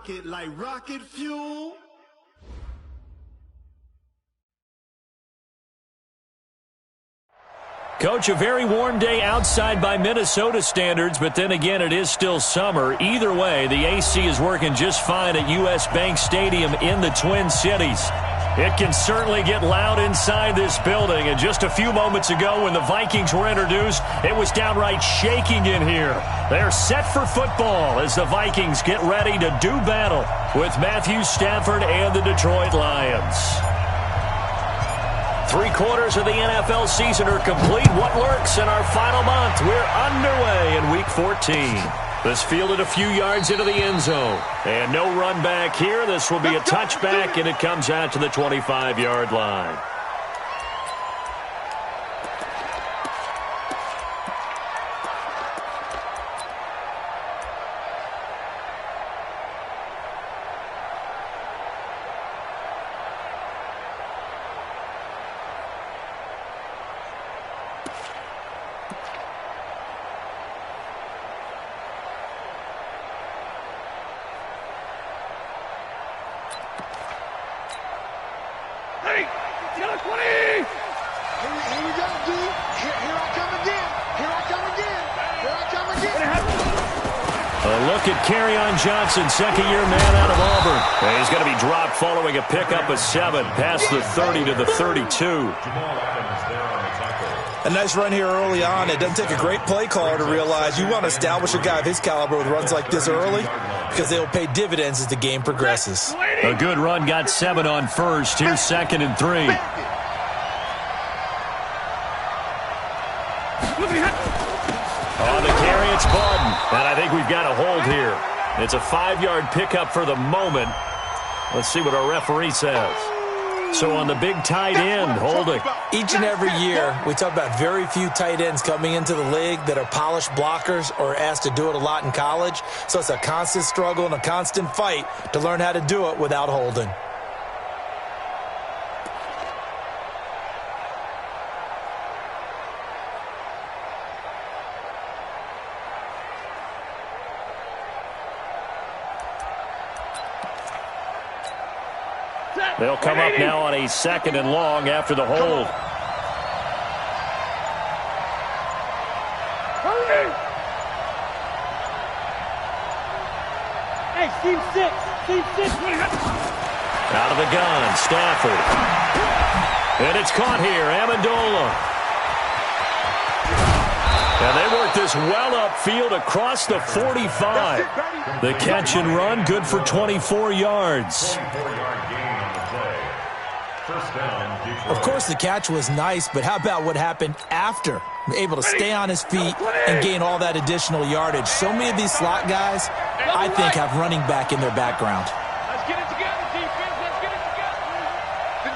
rocket like rocket fuel. Coach, a very warm day outside by Minnesota standards, but then again, it is still summer. Either way, the AC is working just fine at U.S. Bank Stadium in the Twin Cities. It can certainly get loud inside this building, and just a few moments ago when the Vikings were introduced, it was downright shaking in here. They're set for football as the Vikings get ready to do battle with Matthew Stafford and the Detroit Lions. 3/4 of the NFL season are complete. What lurks in our final month? We're underway in Week 14. This fielded a few yards into the end zone. And no run back here. This will be a touchback, and it comes out to the 25-yard line. Johnson, second-year man out of Auburn. And he's going to be dropped following a pickup of 7 past the 30 to the 32. A nice run here early on. It doesn't take a great play caller to realize you want to establish a guy of his caliber with runs like this early because they will pay dividends as the game progresses. A good run got 7 on first. Here's 2nd and 3. On the carry, it's Bud. And I think we've got a hold here. It's a 5-yard pickup for the moment. Let's see what our referee says. So on the big tight end, holding. Each and every year, we talk about very few tight ends coming into the league that are polished blockers or asked to do it a lot in college. So it's a constant struggle and a constant fight to learn how to do it without holding. They'll come up now on a 2nd and long after the hold. Hey, team 6. Out of the gun, Stafford. And it's caught here, Amendola. And they work this well upfield across the 45. The catch and run, good for 24 yards. Of course, the catch was nice, but how about what happened after? Able to stay on his feet and gain all that additional yardage. So many of these slot guys, I think, have running back in their background. Let's get it together, defense. Let's get it together.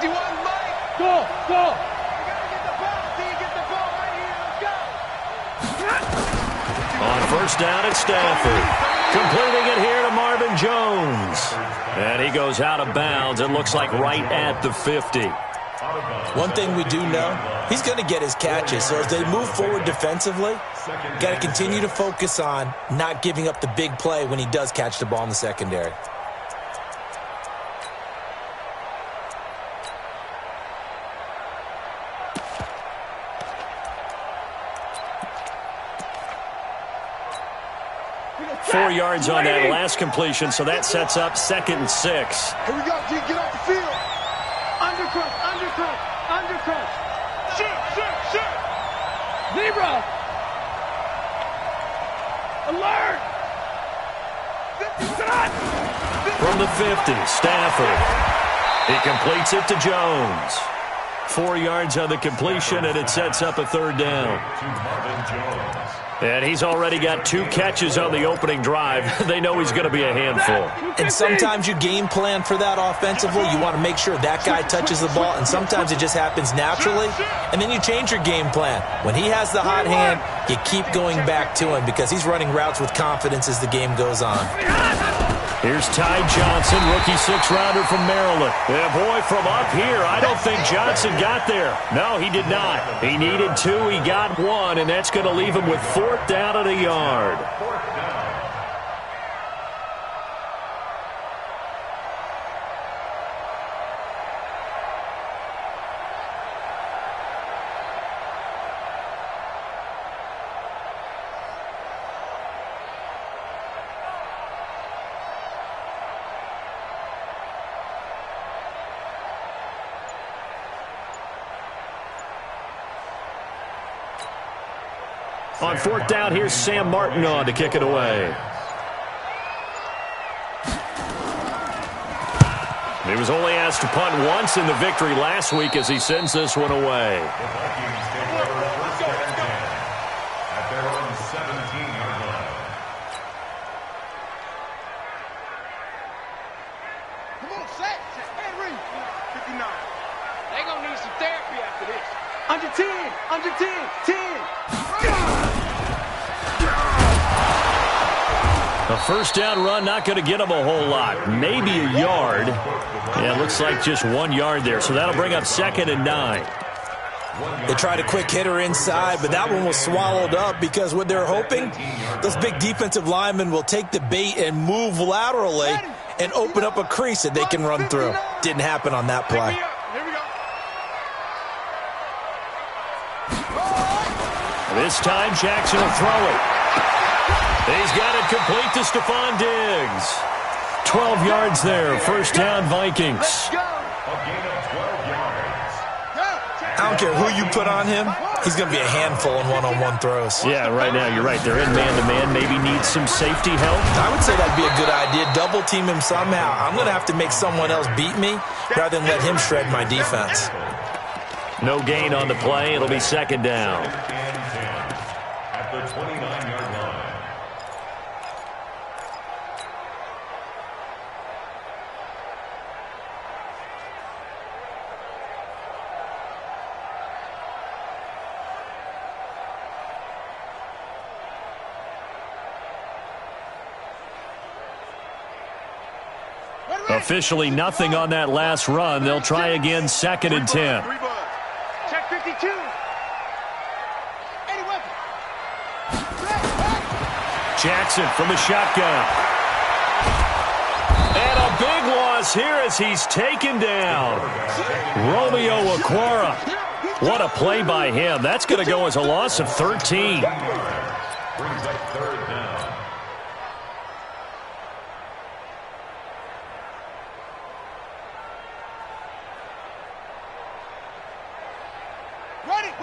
51, Mike. Go. We got to get the ball, D. Get the ball right here. Let's go. On first down, it's Stafford. Completing it here to Marvin Jones. And he goes out of bounds. It looks like right at the 50. One thing we do know, he's going to get his catches. So as they move forward defensively, got to continue to focus on not giving up the big play when he does catch the ball in the secondary. Four yards on that last completion, so that sets up 2nd and 6. Here we go, G. Get off the field. Undercrush. Shoot. Zebra. Alert. From the 50, Stafford. He completes it to Jones. 4 yards on the completion, and it sets up a 3rd down. And he's already got 2 catches on the opening drive. They know he's going to be a handful. And sometimes you game plan for that offensively. You want to make sure that guy touches the ball, and sometimes it just happens naturally. And then you change your game plan. When he has the hot hand, you keep going back to him because he's running routes with confidence as the game goes on. Here's Ty Johnson, rookie 6th-rounder from Maryland. Yeah, boy, from up here, I don't think Johnson got there. No, he did not. He needed 2, he got 1, and that's going to leave him with 4th down and a yard. On fourth down, here's Sam Martin on to kick it away. He was only asked to punt once in the victory last week as he sends this one away. Come on, set. Henry. 59. They're going to need some therapy after this. Under 10. Under 10. 10. A first down run, not going to get him a whole lot. Maybe a yard. Yeah, it looks like just 1 yard there. So that'll bring up 2nd and 9. They tried a quick hitter inside, but that one was swallowed up because what they're hoping, those big defensive linemen will take the bait and move laterally and open up a crease that they can run through. Didn't happen on that play. Here we go. This time, Jackson will throw it. He's got it complete to Stephon Diggs. 12 yards there. First down, Vikings. I don't care who you put on him. He's going to be a handful in one-on-one throws. Yeah, right now, you're right. They're in man-to-man. Maybe needs some safety help. I would say that'd be a good idea. Double team him somehow. I'm going to have to make someone else beat me rather than let him shred my defense. No gain on the play. It'll be 2nd down. At the 29-yard line. Officially nothing on that last run. They'll try again, 2nd and 10. Check 52. Any weapon. Jackson from the shotgun. And a big loss here as he's taken down. Romeo Okwara. What a play by him. That's going to go as a loss of 13. Brings up 3rd down.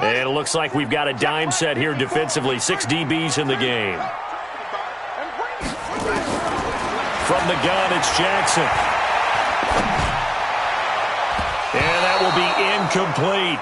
And it looks like we've got a dime set here defensively. 6 DBs in the game. From the gun, it's Jackson. And that will be incomplete.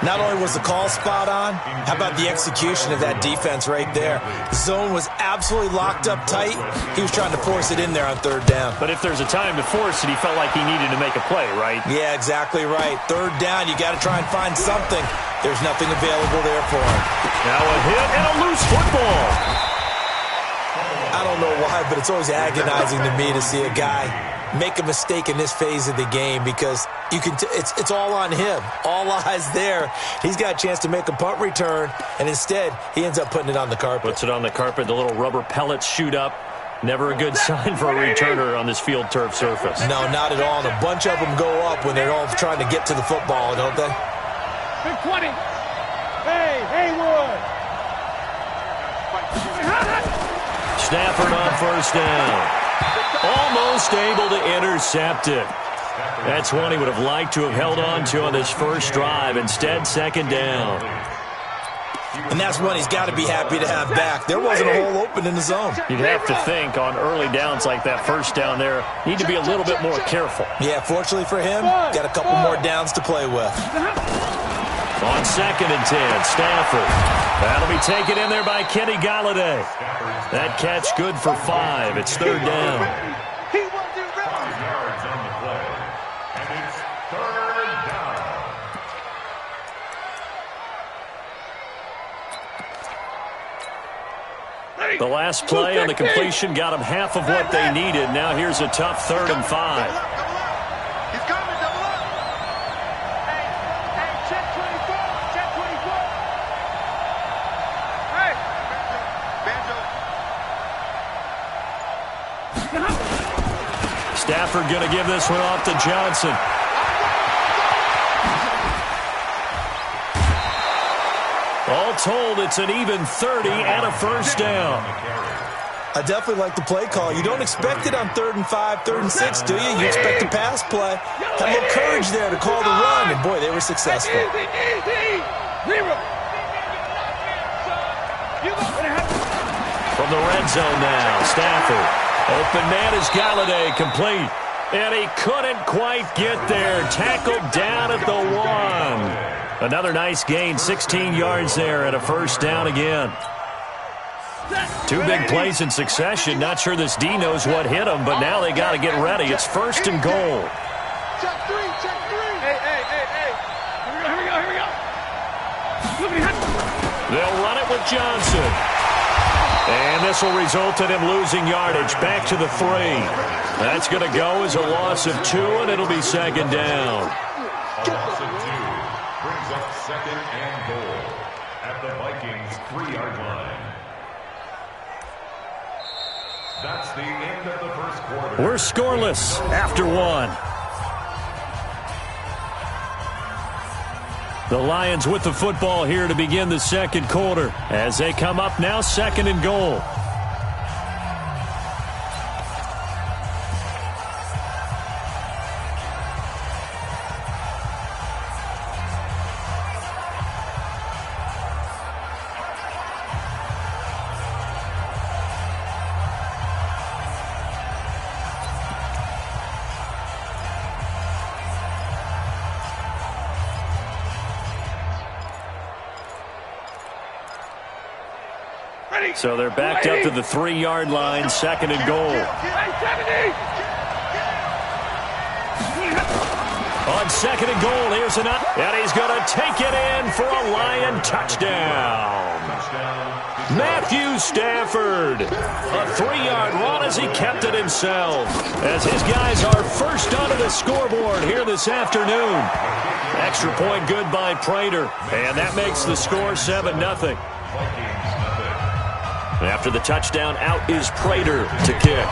Not only was the call spot on, how about the execution of that defense right there? The zone was absolutely locked up tight. He was trying to force it in there on 3rd down. But if there's a time to force it, he felt like he needed to make a play, right? Yeah, exactly right. 3rd down, you got to try and find something. There's nothing available there for him. Now a hit and a loose football. I don't know why, but it's always agonizing to me to see a guy make a mistake in this phase of the game because you can it's all on him. All eyes there. He's got a chance to make a punt return, and instead he ends up putting it on the carpet. Puts it on the carpet. The little rubber pellets shoot up. Never a good sign for a returner on this field turf surface. No, not at all. And a bunch of them go up when they're all trying to get to the football, don't they? Big 20. Hey, Haywood. Stafford on first down. Almost able to intercept it. That's one he would have liked to have held on to on this first drive. Instead, 2nd down. And that's one he's got to be happy to have back. There wasn't a hole open in the zone. You'd have to think on early downs like that first down there, need to be a little bit more careful. Yeah, fortunately for him, got a couple more downs to play with. On 2nd and 10, Stafford. That'll be taken in there by Kenny Galladay. That catch good for 5. It's 3rd down. He wasn't ready. 5 yards on the play. And it's 3rd down. The last play on the completion got them half of what they needed. Now here's a tough 3rd and 5. He's coming, double up. Hey, check 24. Check 24. Hey. Banjo. Stafford going to give this one off to Johnson. All told, it's an even 30 and a first down. I definitely like the play call. You don't expect it on 3rd and 5, 3rd and 6, do you? You expect a pass play. Had a little courage there to call the run, and boy, they were successful. Easy. Zero. You From the red zone now, Stafford. Open man is Galladay, complete. And he couldn't quite get there. Tackled down at the 1. Another nice gain, 16 yards there and a first down again. 2 big plays in succession. Not sure this D knows what hit him, but now they got to get ready. It's first and goal. Check 3, check 3. Hey. Here we go. They'll run it with Johnson. And this will result in him losing yardage. Back to the 3. That's going to go as a loss of 2, and it'll be second down. A loss of 2 brings up second and goal at the Vikings' 3-yard line. That's the end of the first quarter. We're scoreless after 1. The Lions with the football here to begin the second quarter as they come up now second and goal. So they're backed up to the 3-yard line, second and goal. On second and goal, here's an up, and he's going to take it in for a Lion touchdown. Matthew Stafford, a 3-yard run as he kept it himself. As his guys are first onto the scoreboard here this afternoon. Extra point good by Prater, and that makes the score 7-0. After the touchdown, out is Prater to kick.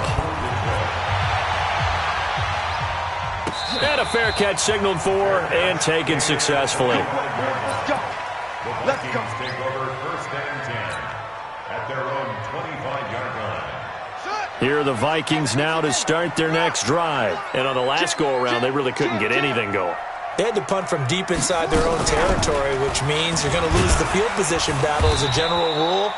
And a fair catch signaled for and taken successfully. Let's go. Take over first and 10 at their own 25-yard line. Here are the Vikings now to start their next drive. And on the last go-around, they really couldn't get anything going. They had to punt from deep inside their own territory, which means you're going to lose the field position battle as a general rule.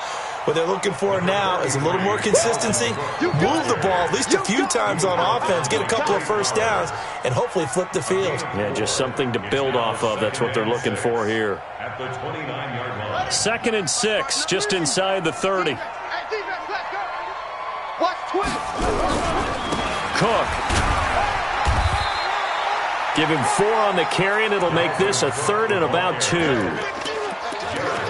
What they're looking for now is a little more consistency, move the ball at least a few times on offense, get a couple of first downs, and hopefully flip the field. Yeah, just something to build off of. That's what they're looking for here. At the 29-yard line. Second and 6, just inside the 30. Cook. Give him 4 on the carry, and it'll make this a third and about 2.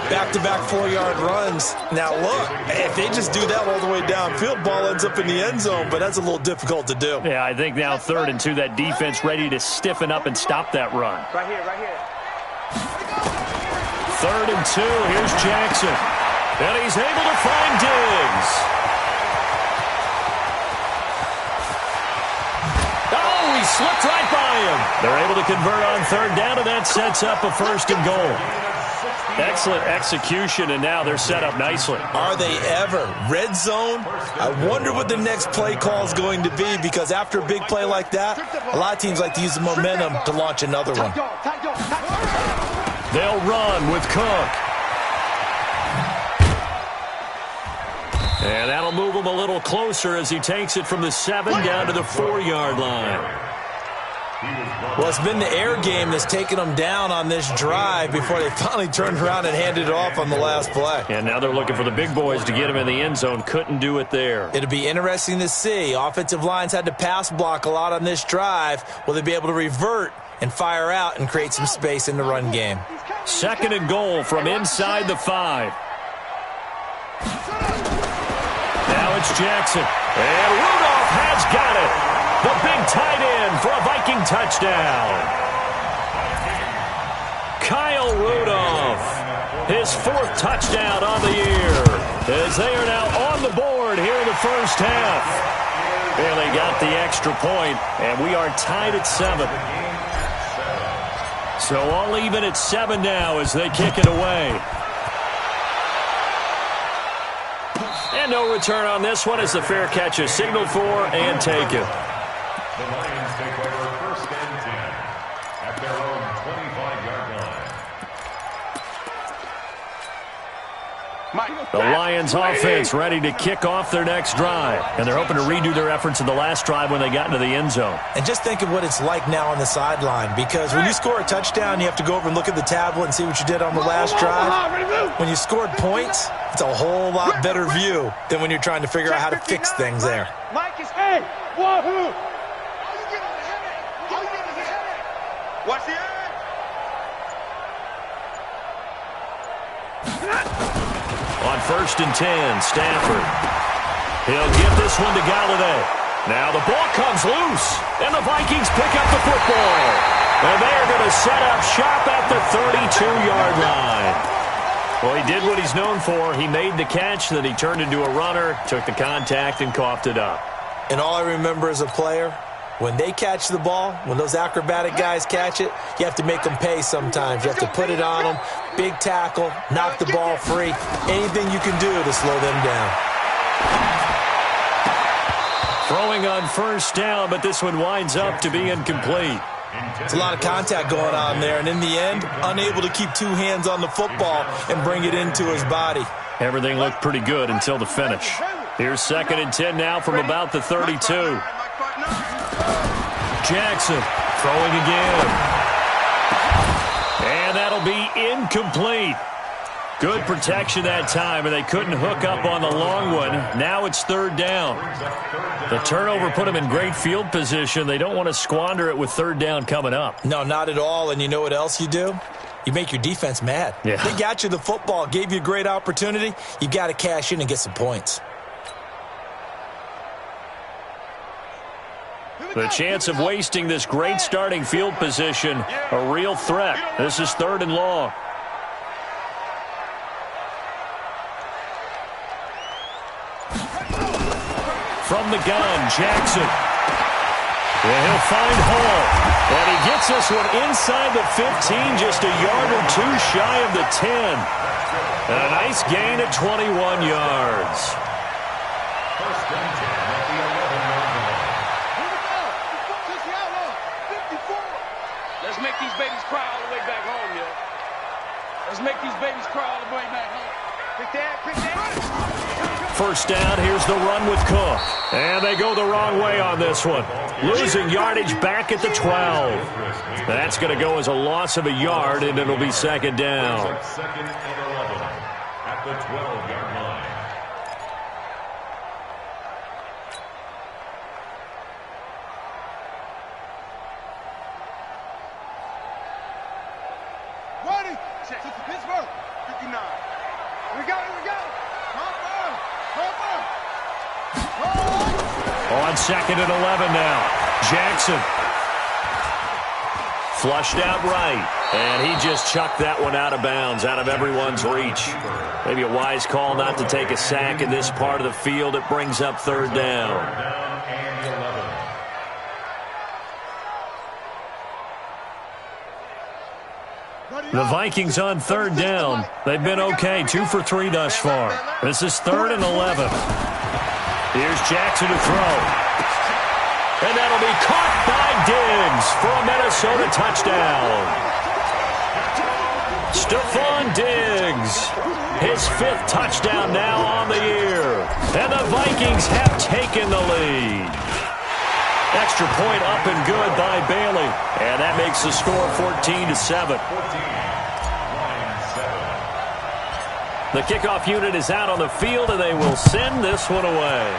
Back-to-back 4-yard runs. Now, look, if they just do that all the way downfield, ball ends up in the end zone, but that's a little difficult to do. Yeah, I think now 3rd and 2, that defense ready to stiffen up and stop that run. Right here. 3rd and 2, here's Jackson. And he's able to find Diggs. Oh, he slipped right by him. They're able to convert on 3rd down, and that sets up a 1st and goal. Excellent execution, and now they're set up nicely. Are they ever? Red zone? I wonder what the next play call is going to be, because after a big play like that, a lot of teams like to use the momentum to launch another one. They'll run with Cook. And that'll move him a little closer as he takes it from the 7 down to the 4-yard line. Well, it's been the air game that's taken them down on this drive before they finally turned around and handed it off on the last play. And now they're looking for the big boys to get him in the end zone. Couldn't do it there. It'll be interesting to see. Offensive lines had to pass block a lot on this drive. Will they be able to revert and fire out and create some space in the run game? 2nd and goal from inside the 5. Now it's Jackson. And Rudolph has got it. The big tight end for a Viking touchdown. Kyle Rudolph, his 4th touchdown on the year, as they are now on the board here in the first half. And they got the extra point, and we are tied at 7. So all even at 7 now as they kick it away. And no return on this one as the fair catch is signaled for and taken. The Lions take over first and 10 at their own 25-yard line. The Lions offense ready to kick off their next drive. And they're hoping to redo their efforts in the last drive when they got into the end zone. And just think of what it's like now on the sideline, because when you score a touchdown, you have to go over and look at the tablet and see what you did on the last drive. When you scored points, it's a whole lot better view than when you're trying to figure out how to fix things there. Mike is hey, wahoo! Watch the end. On 1st and 10, Stafford. He'll give this one to Galladay. Now the ball comes loose, and the Vikings pick up the football. And they are going to set up shop at the 32-yard line. Well, he did what he's known for. He made the catch, then he turned into a runner, took the contact, and coughed it up. And all I remember as a player, when they catch the ball, when those acrobatic guys catch it, you have to make them pay sometimes. You have to put it on them, big tackle, knock the ball free, anything you can do to slow them down. Throwing on 1st down, but this one winds up to be incomplete. It's a lot of contact going on there, and in the end, unable to keep 2 hands on the football and bring it into his body. Everything looked pretty good until the finish. Here's 2nd and 10 now from about the 32. Jackson throwing again. And that'll be incomplete. Good protection that time, and they couldn't hook up on the long one. Now it's 3rd down. The turnover put them in great field position. They don't want to squander it with 3rd down coming up. No, not at all. And you know what else you do? You make your defense mad. Yeah. They got you the football, gave you a great opportunity. You got to cash in and get some points. The chance of wasting this great starting field position, a real threat. This is 3rd and long. From the gun, Jackson. And he'll find Hall. And he gets this one inside the 15, just a yard or 2 shy of the 10. And a nice gain at 21 yards. 1st and 10 at the 11-yard line. Let's make these babies cry all the way back home, yo. Let's make these babies cry all the way back home. Quick that. 1st down, here's the run with Cook. And they go the wrong way on this one. Losing yardage back at the 12. That's going to go as a loss of a yard, and it'll be 2nd down. 2nd and 11 at the 12-yard line. Ready? Check to Pittsburgh. 59. Here we go. On 2nd and 11 now. Jackson. Flushed out right. And he just chucked that one out of bounds, out of everyone's reach. Maybe a wise call not to take a sack in this part of the field. It brings up 3rd down. 3rd down and 11. The Vikings on 3rd down. They've been okay, 2 for 3 thus far. This is 3rd and 11. Here's Jackson to throw. And that'll be caught by Diggs for a Minnesota touchdown. Stephon Diggs, his 5th touchdown now on the year. And the Vikings have taken the lead. Extra point up and good by Bailey. And that makes the score 14-7. The kickoff unit is out on the field, and they will send this one away.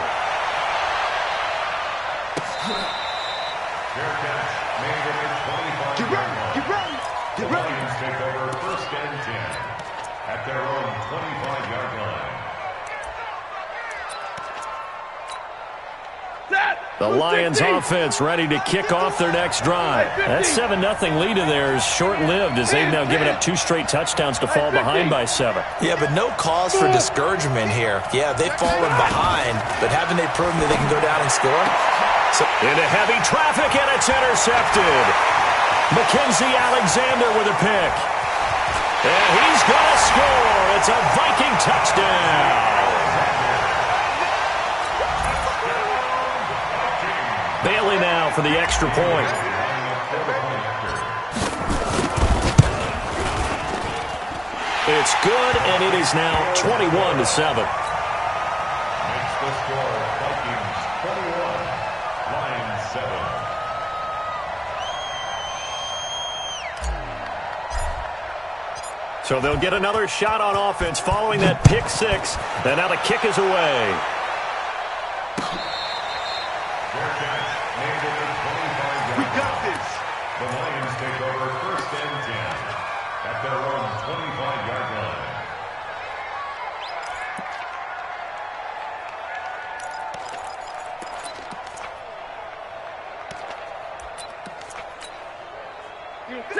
Fair catch made at the 25-yard line. The Lions take over 1st and 10 at their own 25-yard line. The Lions offense ready to kick off their next drive. That 7-0 lead of theirs short-lived as they've now given up 2 straight touchdowns to fall behind by 7. Yeah, but no cause for discouragement here. Yeah, they've fallen behind, but haven't they proven that they can go down and score? Into heavy traffic, and it's intercepted. Mackenzie Alexander with a pick. And he's going to score. It's a Viking touchdown. Bailey now for the extra point. It's good, and it is now 21-7. Makes the score Vikings 21, Lions 7. So they'll get another shot on offense following that pick six. And now the kick is away. We got this. The Lions take over 1st and 10 at their own 25-yard line.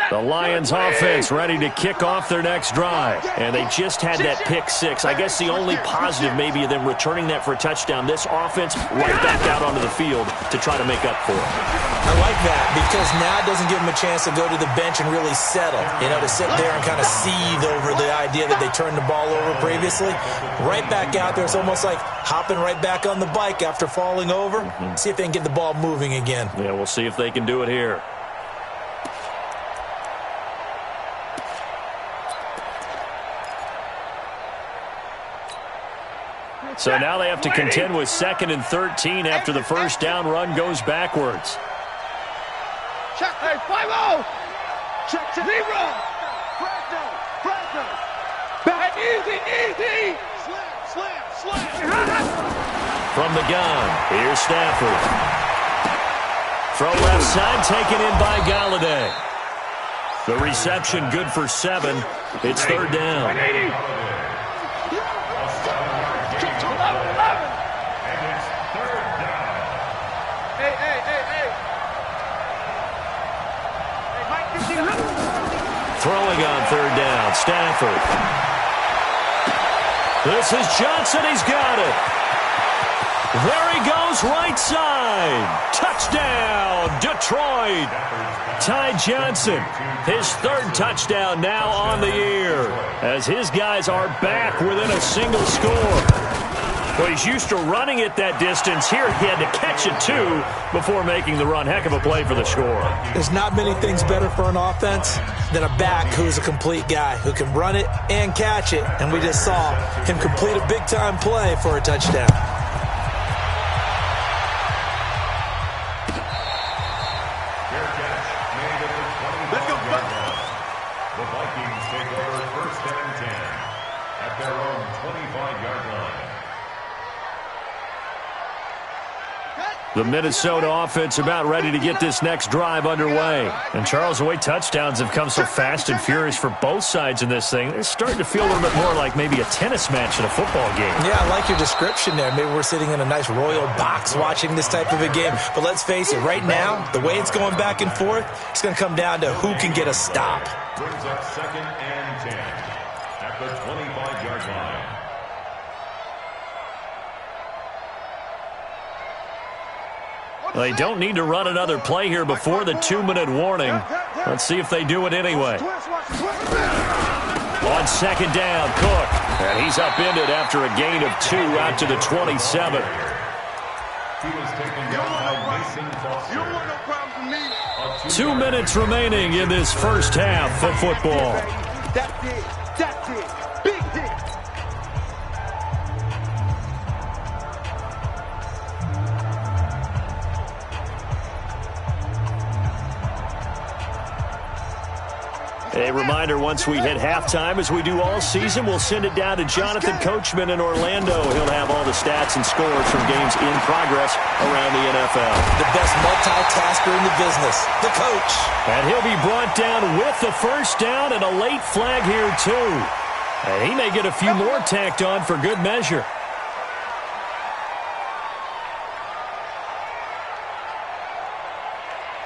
The Lions offense ready to kick off their next drive. And they just had that pick six. I guess the only positive maybe of them returning that for a touchdown. This offense right back out onto the field to try to make up for it. I like that because now it doesn't give them a chance to go to the bench and really settle. You know, to sit there and kind of seethe over the idea that they turned the ball over previously. Right back out there. It's almost like hopping right back on the bike after falling over. See if they can get the ball moving again. Yeah, we'll see if they can do it here. So now they have to contend with 2nd and 13 after the first down run goes backwards. Check, hey, 5-0. Check, zero. Pressure. Back, easy. Slam. From the gun, here's Stafford. Throw left side, taken in by Galladay. The reception good for 7. It's 3rd down. 180. Throwing on 3rd down, Stafford. This is Johnson, he's got it. There he goes, right side. Touchdown, Detroit. Ty Johnson, his 3rd touchdown now on the year, as his guys are back within a single score. Well, he's used to running it that distance. Here he had to catch it, too, before making the run. Heck of a play for the score. There's not many things better for an offense than a back who's a complete guy, who can run it and catch it. And we just saw him complete a big-time play for a touchdown. Let's go. The Vikings take over 1st and 10 at their own 25-yard line. The Minnesota offense about ready to get this next drive underway. And Charles, the way touchdowns have come so fast and furious for both sides in this thing, it's starting to feel a little bit more like maybe a tennis match in a football game. Yeah, I like your description there. Maybe we're sitting in a nice royal box watching this type of a game. But let's face it, right now, the way it's going back and forth, it's going to come down to who can get a stop. Brings up 2nd and 10 at the 25-yard line. They don't need to run another play here before the 2-minute warning. Let's see if they do it anyway. On 2nd down, Cook. And he's upended after a gain of 2 out to the 27. He was taken down by Mason Foster. 2 minutes remaining in this first half of football. That's it. Big hit. A reminder, once we hit halftime, as we do all season, we'll send it down to Jonathan Coachman in Orlando. He'll have all the stats and scores from games in progress around the NFL. The best multitasker in the business, the coach. And he'll be brought down with the first down and a late flag here, too. And he may get a few more tacked on for good measure.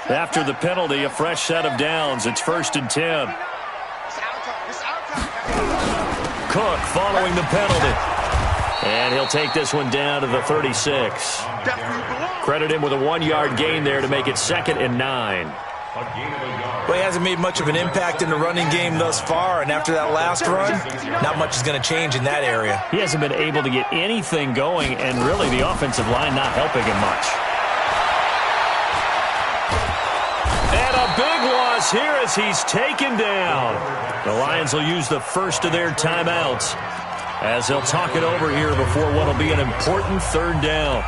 After the penalty, a fresh set of downs. It's 1st and 10. Cook following the penalty. And he'll take this one down to the 36. Credit him with a 1-yard gain there to make it 2nd and 9. Well, he hasn't made much of an impact in the running game thus far, and after that last run, not much is going to change in that area. He hasn't been able to get anything going, and really the offensive line not helping him much. And a big loss this here as he's taken down. The Lions will use the first of their timeouts as they'll talk it over here before what will be an important third down.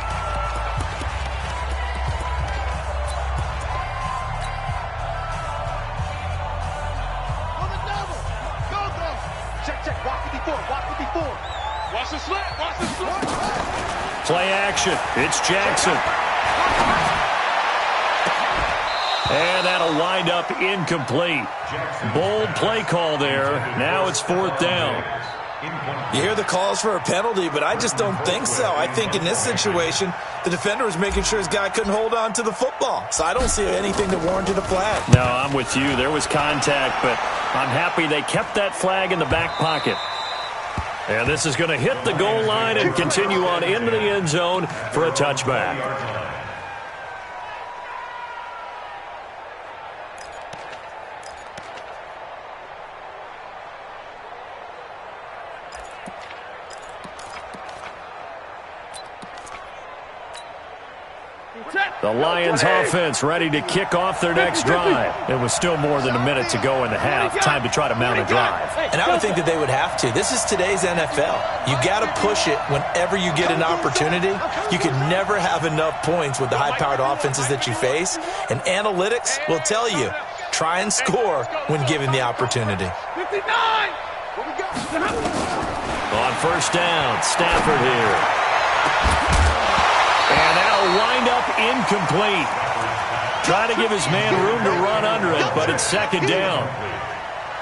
Play action. It's Jackson. And that'll wind up incomplete. Bold play call there. Now it's fourth down. You hear the calls for a penalty, but I just don't think so. I think in this situation, the defender was making sure his guy couldn't hold on to the football. So I don't see anything that warranted a flag. No, I'm with you. There was contact, but I'm happy they kept that flag in the back pocket. And this is going to hit the goal line and continue on into the end zone for a touchback. The Lions offense ready to kick off their next drive. It was still more than a minute to go in the half. Time to try to mount a drive. And I would think that they would have to. This is today's NFL. You got to push it whenever you get an opportunity. You can never have enough points with the high-powered offenses that you face. And analytics will tell you, try and score when given the opportunity. 59! On first down, Stafford here. And that'll wind up incomplete. Trying to give his man room to run under it, but it's second down.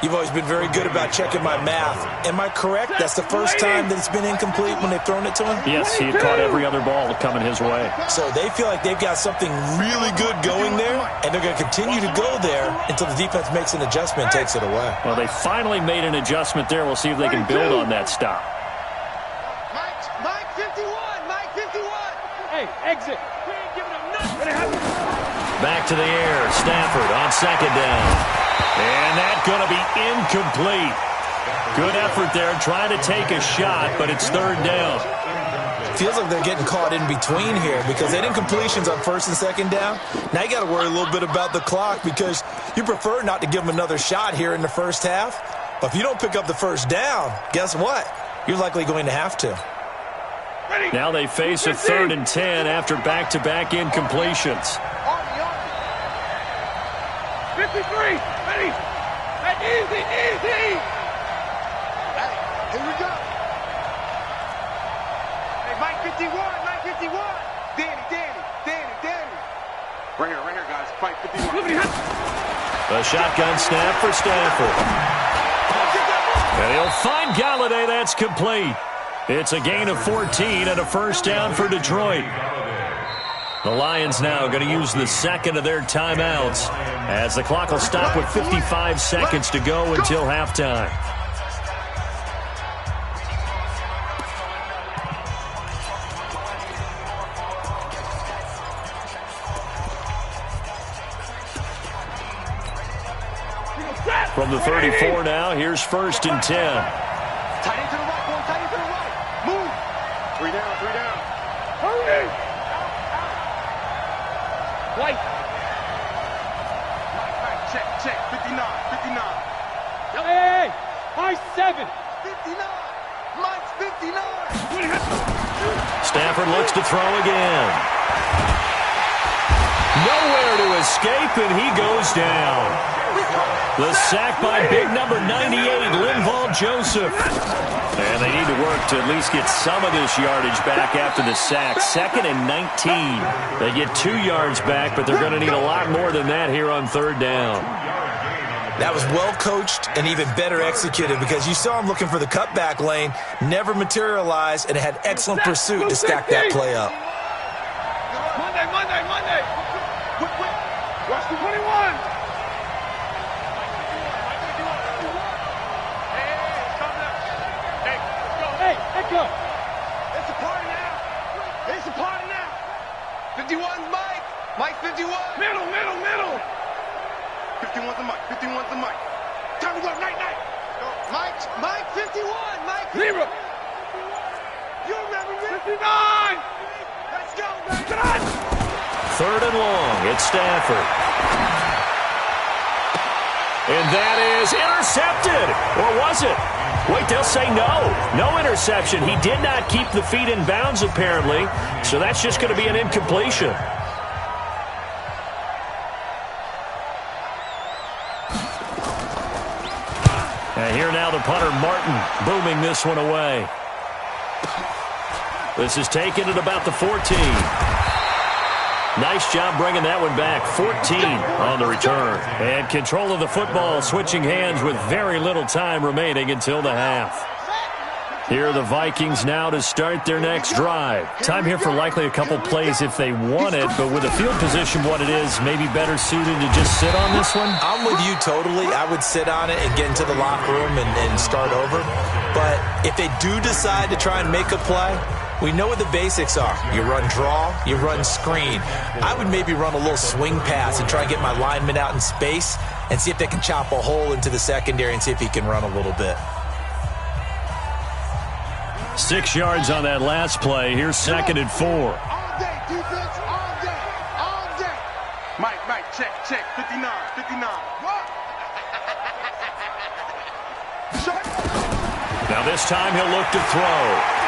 You've always been very good about checking my math. Am I correct? That's the first time that it's been incomplete when they've thrown it to him? Yes, he had caught every other ball coming his way. So they feel like they've got something really good going there, and they're going to continue to go there until the defense makes an adjustment and takes it away. Well, they finally made an adjustment there. We'll see if they can build on that stop. Mike 51! Mike 51! Hey, exit. We ain't giving him nothing. Back to the air. Stafford on second down. And that's going to be incomplete. Good effort there trying to take a shot, but it's third down. Feels like they're getting caught in between here because they did incompletions on first and second down. Now you got to worry a little bit about the clock because you prefer not to give them another shot here in the first half. But if you don't pick up the first down, guess what? You're likely going to have to. Now they face a 3rd and 10 after back-to-back incompletions. 53! Ready! Easy, easy! Hey, here we go! Hey, Mike 51, Mike 51! Danny! Right here, guys. Fight 51. The shotgun snap for Stafford. And he'll find Galladay. That's complete. It's a gain of 14 and a first down for Detroit. The Lions now going to use the second of their timeouts as the clock will stop with 55 seconds to go until halftime. From the 34 now, here's 1st and 10. Tight end to the right, boy. Tight end to the right. Move. 3 down. Hurry. White. Right, check. 59. Hey. High 7. 59. Mike's 59. Stafford looks to throw again. Nowhere to escape, and he goes down. The sack by big number 98, Linval Joseph. And they need to work to at least get some of this yardage back after the sack. 2nd and 19. They get 2 yards back, but they're going to need a lot more than that here on 3rd down. That was well coached and even better executed because you saw him looking for the cutback lane, never materialized, and had excellent pursuit to stack that play up. Monday. Watch the 21. Echo! It's a party now! 51's Mike! Mike 51! Middle! 51's the Mike! Time to go, night! Mike 51! Mike 0! You remember me? 59! Let's go, baby! 3rd and long, it's Stafford. And that is intercepted. Or was it? Wait, they'll say no. No interception. He did not keep the feet in bounds, apparently. So that's just going to be an incompletion. And here now the punter, Martin, booming this one away. This is taken at about the 14. Nice job bringing that one back. 14 on the return. And control of the football, switching hands with very little time remaining until the half. Here are the Vikings now to start their next drive. Time here for likely a couple plays if they want it, but with the field position what it is, maybe better suited to just sit on this one? I'm with you totally. I would sit on it and get into the locker room and start over. But if they do decide to try and make a play, we know what the basics are. You run draw, you run screen. I would maybe run a little swing pass and try and get my lineman out in space and see if they can chop a hole into the secondary and see if he can run a little bit. 6 yards on that last play. Here's 2nd and 4. All day, defense, all day, all day. Mike, check, 59, 59. What? Now this time he'll look to throw.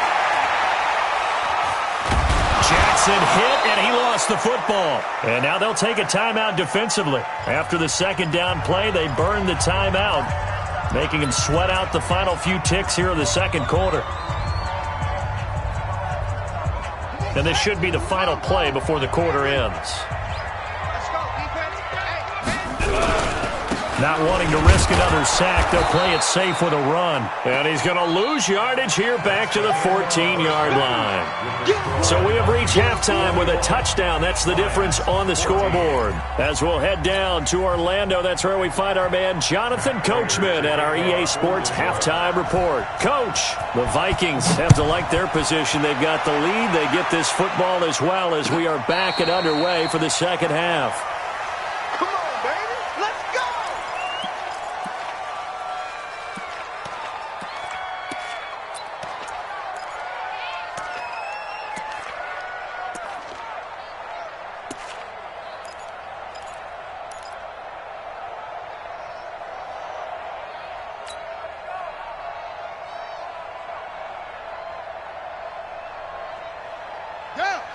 Jackson hit, and he lost the football. And now they'll take a timeout defensively. After the second down play, they burn the timeout, making him sweat out the final few ticks here in the second quarter. And this should be the final play before the quarter ends. Let's go, defense. Not wanting to risk another sack, they'll play it safe with a run. And he's going to lose yardage here back to the 14-yard line. So we have reached halftime with a touchdown. That's the difference on the scoreboard. As we'll head down to Orlando, that's where we find our man Jonathan Coachman at our EA Sports Halftime Report. Coach, the Vikings have to like their position. They've got the lead. They get this football as well as we are back and underway for the second half. Come on, baby. Let's go.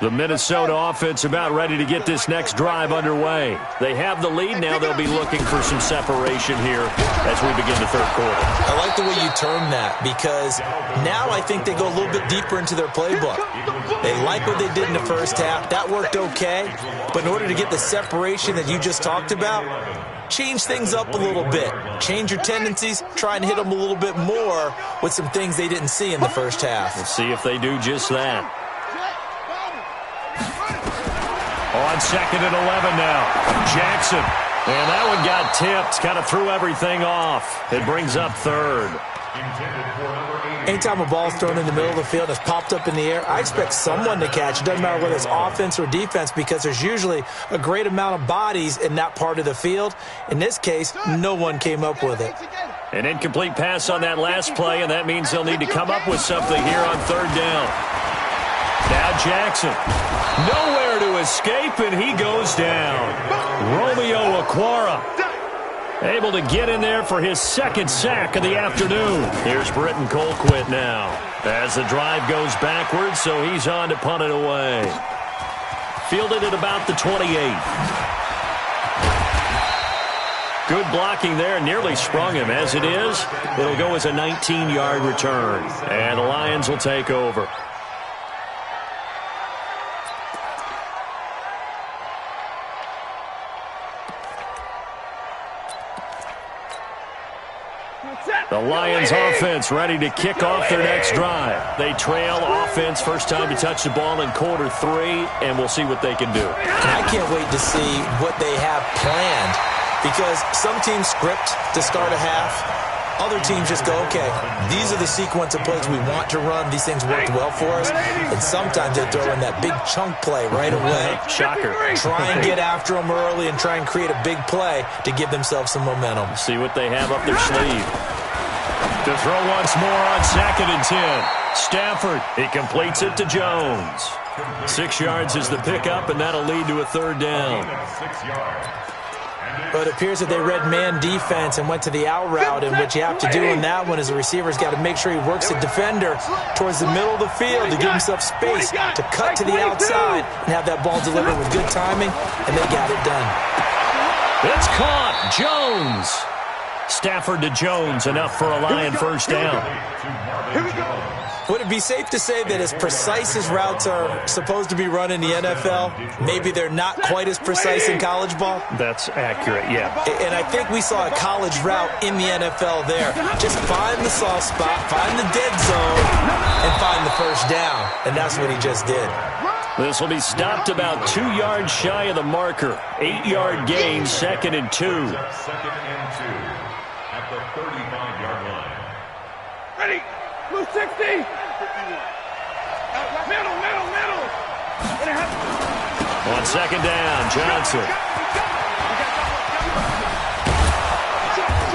The Minnesota offense about ready to get this next drive underway. They have the lead. Now they'll be looking for some separation here as we begin the third quarter. I like the way you term that because now I think they go a little bit deeper into their playbook. They like what they did in the first half. That worked okay. But in order to get the separation that you just talked about, change things up a little bit. Change your tendencies. Try and hit them a little bit more with some things they didn't see in the first half. We'll see if they do just that. On 2nd and 11 now. Jackson. And that one got tipped. Kind of threw everything off. It brings up 3rd. Anytime a ball's thrown in the middle of the field, it's popped up in the air, I expect someone to catch. It doesn't matter whether it's offense or defense because there's usually a great amount of bodies in that part of the field. In this case, no one came up with it. An incomplete pass on that last play, and that means they'll need to come up with something here on 3rd down. Now Jackson. Nowhere to escape, and he goes down. Romeo Okwara able to get in there for his 2nd sack of the afternoon. Here's Britton Colquitt now as the drive goes backwards, so he's on to punt it away. Fielded at about the 28. Good blocking there, nearly sprung him. As it is, it'll go as a 19-yard return, and the Lions will take over. The Lions offense ready to kick off their next drive. They trail offense, first time to touch the ball in quarter 3, and we'll see what they can do. I can't wait to see what they have planned because some teams script to start a half. Other teams just go, okay, these are the sequence of plays we want to run. These things worked well for us. And sometimes they throw in that big chunk play right away. Shocker. Try and get after them early and try and create a big play to give themselves some momentum. See what they have up their sleeve. To throw once more on 2nd and 10. Stafford, he completes it to Jones. 6 yards is the pickup, and that'll lead to a 3rd down. But it appears that they read man defense and went to the out route, and what you have to do in that one is the receiver's got to make sure he works the defender towards the middle of the field to give himself space to cut to the outside and have that ball delivered with good timing, and they got it done. It's caught. Jones. Stafford to Jones, enough for a Lion first down. Here we go. Would it be safe to say that as precise as routes are supposed to be run in the NFL, maybe they're not quite as precise in college ball? That's accurate, yeah. And I think we saw a college route in the NFL there. Just find the soft spot, find the dead zone, and find the first down. And that's what he just did. This will be stopped about 2 yards shy of the marker. 8-yard gain, 2nd and 2. 2nd and 2 at the 35-yard line. Ready? Blue 60. Middle. On 2nd down, Johnson.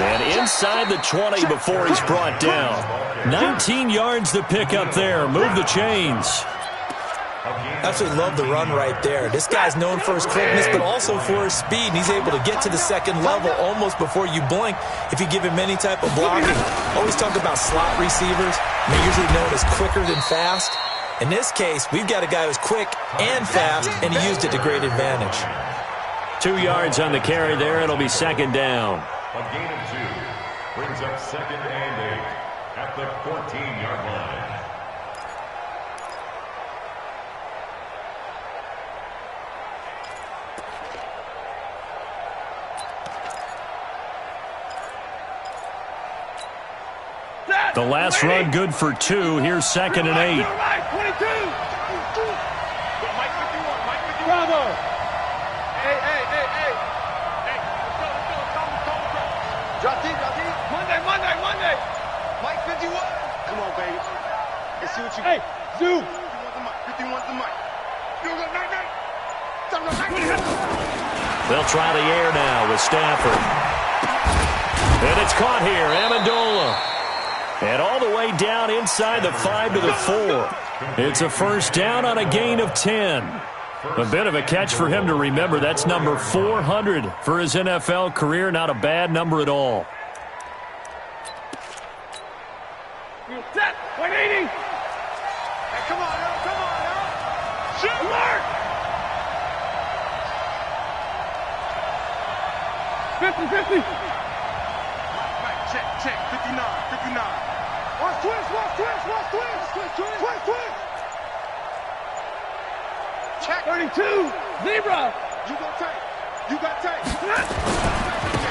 And inside the 20 before he's brought down. 19 yards to pick up there. Move the chains. Absolutely love the run right there. This guy's known for his quickness, but also for his speed. He's able to get to the second level almost before you blink if you give him any type of blocking. Always talk about slot receivers. They're usually known as quicker than fast. In this case, we've got a guy who's quick and fast, and he used it to great advantage. 2 yards on the carry there. It'll be 2nd down. A gain of 2 brings up 2nd and 8 at the 14-yard line. The last run good for 2. Here's 2nd and 8. 22. Bravo. Hey. Hey, let's go. Drop deep. Monday. Mike 51. Come on, baby. Let's see what you got. Hey, Zoo. 51's the mic. They'll try the air now with Stafford. And it's caught here. Amendola. And all the way down inside the 5 to the 4. It's a first down on a gain of 10. A bit of a catch for him to remember. That's number 400 for his NFL career. Not a bad number at all. Set. 180. Hey, come on now. Shoot. Mark. 50. Check. 59. Watch twist. Check. 32. Zebra. You got tape.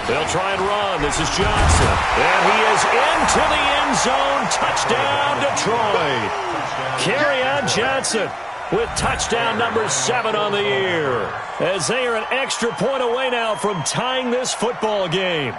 They'll try and run. This is Johnson. And he is into the end zone. Touchdown, Detroit. Kerryon Johnson with touchdown number 7 on the year. As they are an extra point away now from tying this football game.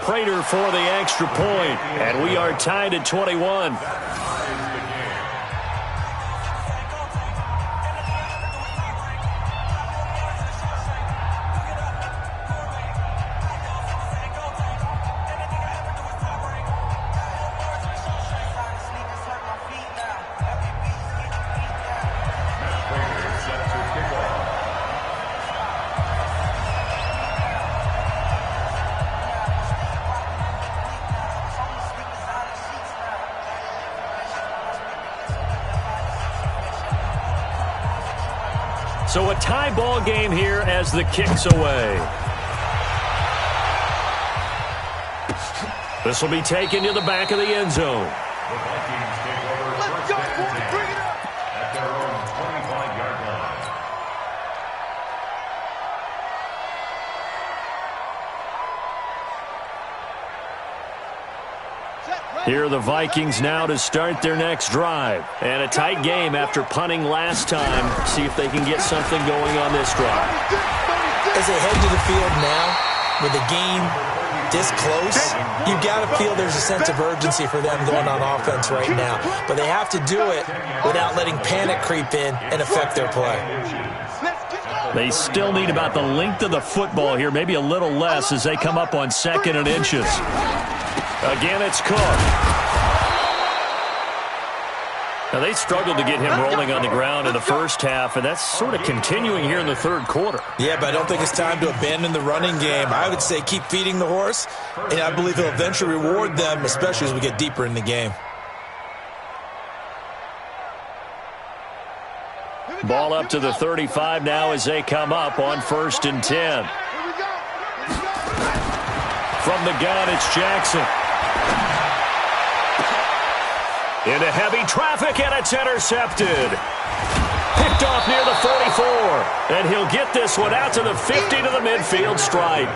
Prater for the extra point, and we are tied at 21. So a tie ball game here as the kick's away. This will be taken to the back of the end zone. The Vikings take over. Let's go, boys. Bring it up. At their own 25-yard line. Here are the Vikings now to start their next drive. And a tight game after punting last time. See if they can get something going on this drive. As they head to the field now, with the game this close, you've got to feel there's a sense of urgency for them going on offense right now. But they have to do it without letting panic creep in and affect their play. They still need about the length of the football here, maybe a little less as they come up on 2nd and inches. Again, it's Cook. Now, they struggled to get him rolling on the ground in the first half, and that's sort of continuing here in the third quarter. Yeah, but I don't think it's time to abandon the running game. I would say keep feeding the horse, and I believe he'll eventually reward them, especially as we get deeper in the game. Ball up to the 35 now as they come up on 1st and 10. From the gun, it's Jackson. Into heavy traffic, and it's intercepted. Picked off near the 44, and he'll get this one out to the 50 to the midfield stripe.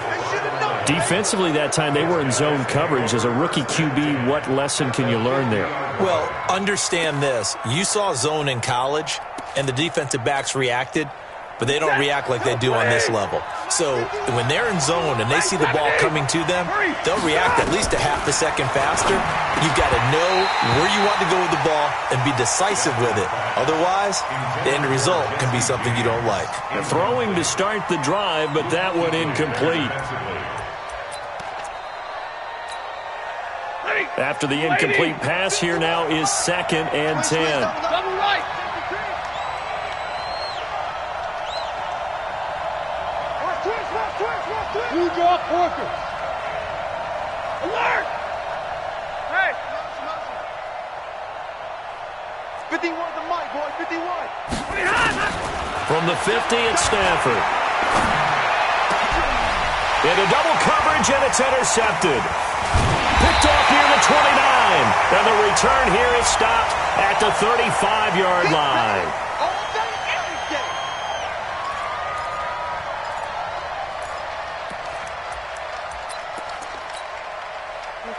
Defensively that time, they were in zone coverage. As a rookie QB, what lesson can you learn there? Well, understand this. You saw zone in college, and the defensive backs reacted, but they don't react like they do on this level. So when they're in zone and they see the ball coming to them, they'll react at least a half a second faster. You've got to know where you want to go with the ball and be decisive with it. Otherwise, the end result can be something you don't like. Throwing to start the drive, but that one incomplete. After the incomplete pass, here now is 2nd and 10. Double right. You draw Porker. Alert! Hey! 51 the mic, boy, 51. From the 50, it's Stafford. Into double coverage, and it's intercepted. Picked off near the 29. And the return here is stopped at the 35-yard line. All day, every day.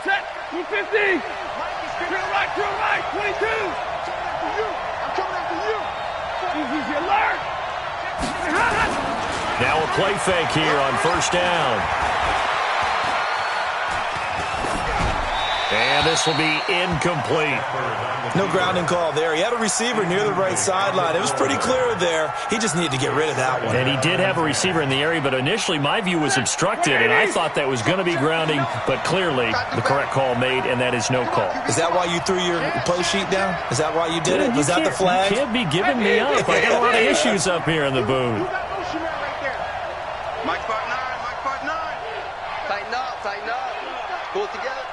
Set, 250. Drill right, 22. I'm coming after you. He's alert. Now a play fake here on 1st down. And this will be incomplete. No grounding call there. He had a receiver near the right sideline. It was pretty clear there. He just needed to get rid of that one. And he did have a receiver in the area, but initially my view was obstructed, and I thought that was going to be grounding, but clearly the correct call made, and that is no call. Is that why you threw your play sheet down? Is that why you did it? Was that the flag? You can't be giving me up. I got a lot of issues up here in the booth. Mike part 9, Mike part 9. Tighten up. Pull it together.